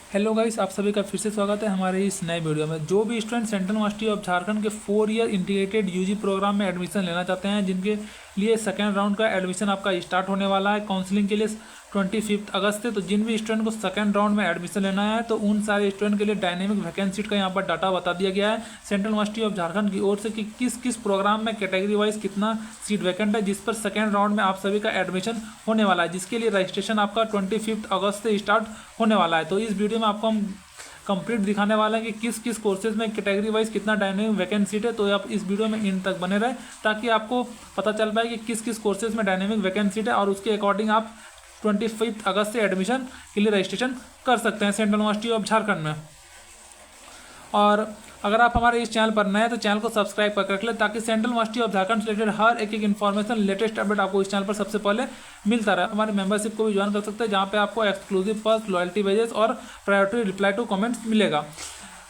Hello guys, आप सभी का फिर से स्वागत है हमारे इस नए वीडियो में। जो भी student central university of Jharkhand के 4 ईयर इंटीग्रेटेड यूजी प्रोग्राम में एडमिशन लेना चाहते हैं, जिनके लिए सेकेंड राउंड का एडमिशन आपका स्टार्ट होने वाला है काउंसलिंग के लिए 25 अगस्त से। तो जिन भी स्टूडेंट को सेकेंड राउंड में एडमिशन लेना है तो उन सारे स्टूडेंट के लिए डायनेमिक वैकेंसी का यहाँ पर डाटा बता दिया गया है सेंट्रल यूनिवर्सिटी ऑफ झारखंड की ओर से कि किस किस प्रोग्राम में कैटेगरी वाइज कितना सीट वैकेंट है, जिस पर सेकेंड राउंड में आप सभी का एडमिशन होने वाला है, जिसके लिए रजिस्ट्रेशन आपका 25 अगस्त से स्टार्ट होने वाला है। तो इस वीडियो में आपको हम कंप्लीट दिखाने वाला है कि किस किस कोर्सेज में कैटेगरी वाइज कितना डायनेमिक वैकेंसी है। तो आप इस वीडियो में इन तक बने रहे ताकि आपको पता चल पाए कि किस किस कोर्सेज में डायनेमिक वैकेंसी है और उसके अकॉर्डिंग आप 25 अगस्त से एडमिशन के लिए रजिस्ट्रेशन कर सकते हैं सेंट्रल यूनिवर्सिटी ऑफ झारखंड में। और अगर आप हमारे इस चैनल पर नए हैं तो चैनल को सब्सक्राइब कर रख लें ताकि सेंट्रल यूनिवर्सिटी ऑफ झारखंड से रिलेटेड हर एक इन्फॉर्मेशन लेटेस्ट अपडेट आपको इस चैनल पर सबसे पहले मिलता रहे। हमारे मेंबरशिप को भी ज्वाइन कर सकते हैं, जहां पे आपको एक्सक्लूसिव पर्स, लॉयल्टी वेजेस और प्रायोरिटी रिप्लाई टू कमेंट्स मिलेगा।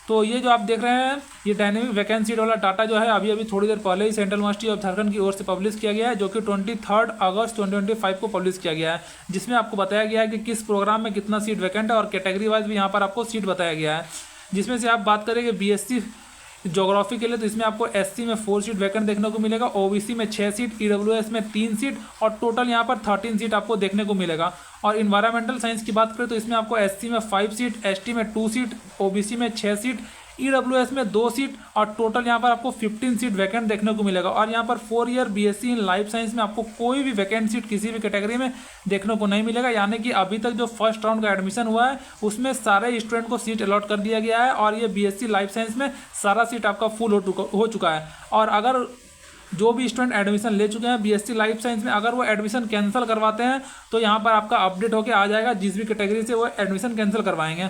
तो ये जो आप देख रहे हैं ये डायनेमिक वैकेंसी वाला डाटा जो है अभी थोड़ी देर पहले ही सेंट्रल यूनिवर्सिटी ऑफ झारखंड की ओर से पब्लिश किया गया है, जो कि 23 अगस्त 2025 को पब्लिश किया गया है, जिसमें आपको बताया गया है कि किस प्रोग्राम में कितना सीट वैकेंट है और कैटेगरी वाइज भी यहाँ पर आपको सीट बताया गया है। जिसमें से आप बात करेंगे बीएससी ज्योग्राफी के लिए तो इसमें आपको एससी में 4 सीट वैकेंट देखने को मिलेगा, ओबीसी में 6 सीट, ईडब्ल्यूएस में 3 सीट और टोटल यहाँ पर 13 सीट आपको देखने को मिलेगा। और इन्वायरमेंटल साइंस की बात करें तो इसमें आपको एससी में 5 सीट, एसटी में 2 सीट, ओबीसी में 6 सीट, ईडब्ल्यूएस में 2 सीट और टोटल यहाँ पर आपको 15 सीट वैकेंट देखने को मिलेगा। और यहाँ पर 4 year BSc in life science में आपको कोई भी वैकेंट सीट किसी भी कैटेगरी में देखने को नहीं मिलेगा, यानी कि अभी तक जो फर्स्ट राउंड का एडमिशन हुआ है उसमें सारे स्टूडेंट को सीट अलॉट कर दिया गया है और ये बीएससी लाइफ साइंस में सारा सीट आपका फुल हो चुका है। और अगर जो भी स्टूडेंट एडमिशन ले चुके हैं बीएससी लाइफ साइंस में, अगर वो एडमिशन कैंसिल करवाते हैं तो यहाँ पर आपका अपडेट होकर आ जाएगा जिस भी कैटेगरी से वो एडमिशन कैंसिल करवाएंगे।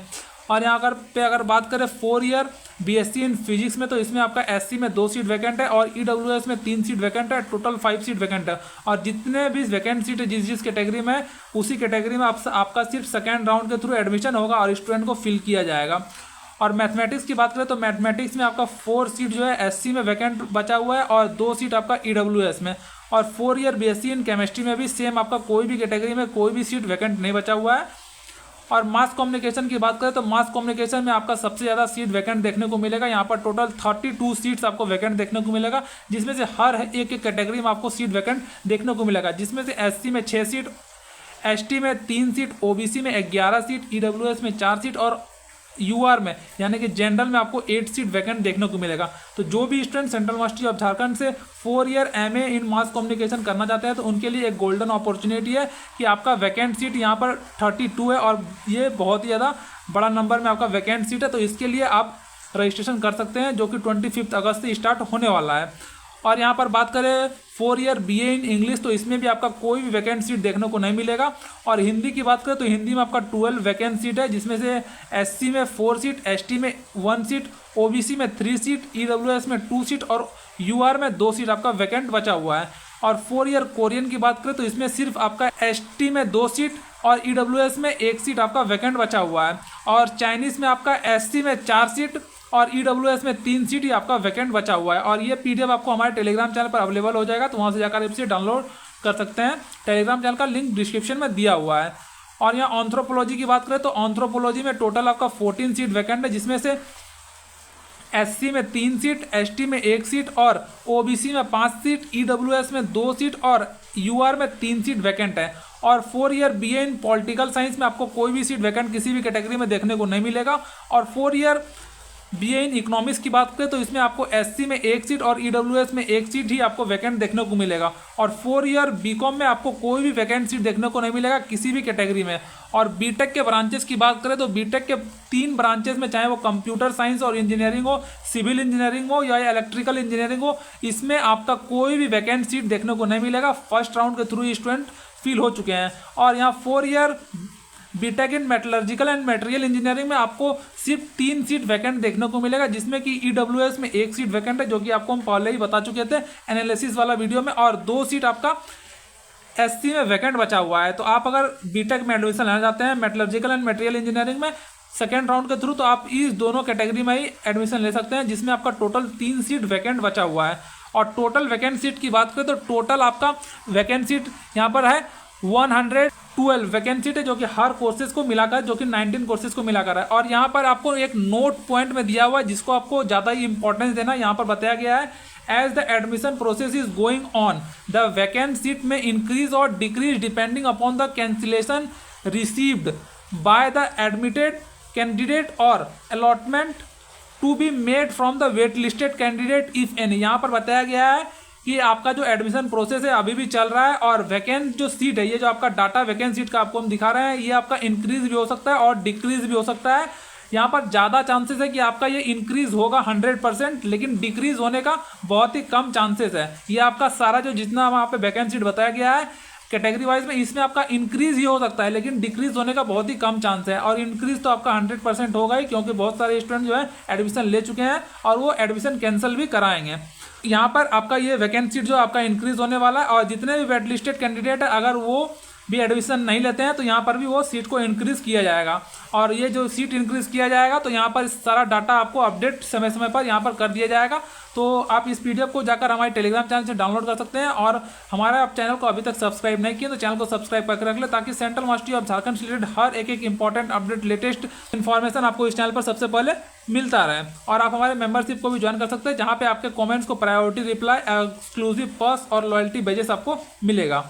और यहाँ अगर बात करें 4 ईयर बीएससी इन फिजिक्स में तो इसमें आपका एससी में 2 सीट वैकेंट है और ईडब्ल्यूएस में 3 सीट वैकेंट है, टोटल 5 सीट वैकेंट है। और जितने भी वैकेंट सीट है जिस कैटेगरी में उसी कैटेगरी में आपका सिर्फ सेकेंड राउंड के थ्रू एडमिशन होगा और स्टूडेंट को फिल किया जाएगा। और मैथमेटिक्स की बात करें तो मैथमेटिक्स में आपका 4 सीट जो है एससी में वैकेंट बचा हुआ है और 2 सीट आपका ईडब्ल्यूएस में। और 4 ईयर बीएससी इन केमिस्ट्री में भी सेम आपका कोई भी कैटेगरी में कोई भी सीट वैकेंट नहीं बचा हुआ है। और मास कम्युनिकेशन की बात करें तो मास कम्युनिकेशन में आपका सबसे ज़्यादा सीट वैकेंट देखने को मिलेगा, यहाँ पर टोटल 32 सीट्स आपको वैकेंट देखने को मिलेगा, जिसमें से हर एक कैटेगरी में आपको सीट वैकेंट देखने को मिलेगा, जिसमें से एससी में 6 सीट, एसटी में 3 सीट, ओबीसी में 11 सीट, ईडब्ल्यूएस में 4 सीट और यूआर में यानी कि जनरल में आपको 8 सीट वैकेंट देखने को मिलेगा। तो जो भी student central university of Jharkhand से 4 ईयर एमए इन मास कम्युनिकेशन करना चाहते हैं तो उनके लिए एक गोल्डन अपॉर्चुनिटी है कि आपका वैकेंट सीट यहाँ पर 32 है और ये बहुत ही ज़्यादा बड़ा नंबर में आपका वैकेंट सीट है। तो इसके लिए आप रजिस्ट्रेशन कर सकते हैं, जो कि 25 अगस्त से स्टार्ट होने वाला है। और यहाँ पर बात करें 4 ईयर बीए इन इंग्लिश तो इसमें भी आपका कोई भी वैकेंट सीट देखने को नहीं मिलेगा। और हिंदी की बात करें तो हिंदी में आपका 12 वैकेंट सीट है, जिसमें से एससी में 4 सीट, एसटी में 1 सीट, ओबीसी में 3 सीट, ईडब्ल्यूएस में 2 सीट और यूआर में 2 सीट आपका वैकेंट बचा हुआ है। और 4 ईयर कोरियन की बात करें तो इसमें सिर्फ आपका एसटी में 2 सीट और ईडब्ल्यूएस में 1 सीट आपका वैकेंट बचा हुआ है। और चाइनीज़ में आपका एससी में 4 सीट और ईडब्ल्यूएस में 3 सीट ही आपका वैकेंट बचा हुआ है। और ये पीडीएफ आपको हमारे टेलीग्राम चैनल पर अवेलेबल हो जाएगा, तो वहाँ से जाकर इसे डाउनलोड कर सकते हैं। टेलीग्राम चैनल का लिंक डिस्क्रिप्शन में दिया हुआ है। और यहाँ एंथ्रोपोलॉजी की बात करें तो एंथ्रोपोलॉजी में टोटल आपका 14 सीट वैकेंट है, जिसमें से एससी में 3 सीट, एसटी में 1 सीट और ओबीसी में 5 सीट, ईडब्ल्यूएस में 2 सीट और यूआर में 3 सीट वैकेंट है। और 4 ईयर बीए इन पॉलिटिकल साइंस में आपको कोई भी सीट वैकेंट किसी भी कैटेगरी में देखने को नहीं मिलेगा। और 4 ईयर बीए इन इकोनॉमिक्स की बात करें तो इसमें आपको एससी में 1 सीट और ईडब्ल्यूएस में 1 सीट ही आपको वैकेंट देखने को मिलेगा। और 4 ईयर बीकॉम में आपको कोई भी वैकेंट सीट देखने को नहीं मिलेगा किसी भी कैटेगरी में। और बीटेक के ब्रांचेस की बात करें तो बीटेक के 3 ब्रांचेस में, चाहे वो कंप्यूटर साइंस और इंजीनियरिंग हो, सिविल इंजीनियरिंग हो या इलेक्ट्रिकल इंजीनियरिंग हो, इसमें आपका कोई भी वैकेंट सीट देखने को नहीं मिलेगा। फर्स्ट राउंड के थ्रू स्टूडेंट फिल हो चुके हैं। और यहाँ 4 year BTech in metallurgical and material engineering में आपको सिर्फ 3 सीट वैकेंट देखने को मिलेगा, जिसमें कि ईडब्ल्यूएस में 1 सीट वैकेंट है, जो कि आपको हम पहले ही बता चुके थे एनालिसिस वाला वीडियो में, और 2 सीट आपका एससी में वैकेंट बचा हुआ है। तो आप अगर बीटेक में एडमिशन लेना चाहते हैं मेटलर्जिकल एंड मटेरियल इंजीनियरिंग में सेकेंड राउंड के थ्रू, तो आप इस दोनों कैटेगरी में ही एडमिशन ले सकते हैं, जिसमें आपका टोटल 3 सीट वैकेंट बचा हुआ है। और टोटल वैकेंट सीट की बात करें तो टोटल आपका वैकेंट सीट यहाँ पर है 102 12 वैकेंसी है जो कि हर कोर्सेज को मिलाकर, जो कि 19 कोर्सेज को मिलाकर है। और यहाँ पर आपको एक नोट पॉइंट में दिया हुआ है जिसको आपको ज़्यादा ही इंपॉर्टेंस देना। यहाँ पर बताया गया है as the admission process is going on the vacant seat में इंक्रीज और decrease depending upon the cancellation received by the admitted candidate और allotment to be made from the wait listed candidate if any. यहाँ पर बताया गया है कि आपका जो एडमिशन प्रोसेस है अभी भी चल रहा है और वैकेंट जो सीट है, ये जो आपका डाटा वैकेंट सीट का आपको हम दिखा रहे हैं, ये आपका इंक्रीज भी हो सकता है और डिक्रीज भी हो सकता है। यहाँ पर ज़्यादा चांसेस है कि आपका ये इंक्रीज होगा 100%, लेकिन डिक्रीज होने का बहुत ही कम चांसेस है। ये आपका सारा जो जितना वहाँ पे वैकेंट सीट बताया गया है कैटेगरी वाइज में, इसमें आपका इंक्रीज ही हो सकता है, लेकिन डिक्रीज होने का बहुत ही कम चांस है। और इंक्रीज तो आपका 100% होगा ही, क्योंकि बहुत सारे स्टूडेंट जो है एडमिशन ले चुके हैं और वो एडमिशन कैंसिल भी कराएंगे। यहाँ पर आपका ये वैकेंट सीट जो आपका इंक्रीज होने वाला है और जितने भी वेट लिस्टेड कैंडिडेट है अगर वो भी एडमिशन नहीं लेते हैं तो यहाँ पर भी वो सीट को इंक्रीज किया जाएगा। और ये जो सीट इंक्रीज किया जाएगा तो यहाँ पर सारा डाटा आपको अपडेट समय समय पर यहाँ पर कर दिया जाएगा। तो आप इस पीडीएफ को जाकर हमारे टेलीग्राम चैनल से डाउनलोड कर सकते हैं। और हमारे आप चैनल को अभी तक सब्सक्राइब नहीं किए तो चैनल को सब्सक्राइब करके रख ले, ताकि सेंट्रल यूनिवर्सिटी ऑफ झारखंड से रिलेटेड हर एक इंपॉर्टेंट अपडेट, लेटेस्ट इन्फॉर्मेशन आपको इस चैनल पर सबसे पहले मिलता रहे। और आप हमारे मेंबरशिप को भी ज्वाइन कर सकते हैं, जहाँ पे आपके कमेंट्स को प्रायोरिटी रिप्लाई, एक्सक्लूसिव पर्स और लॉयल्टी बेजेस आपको मिलेगा।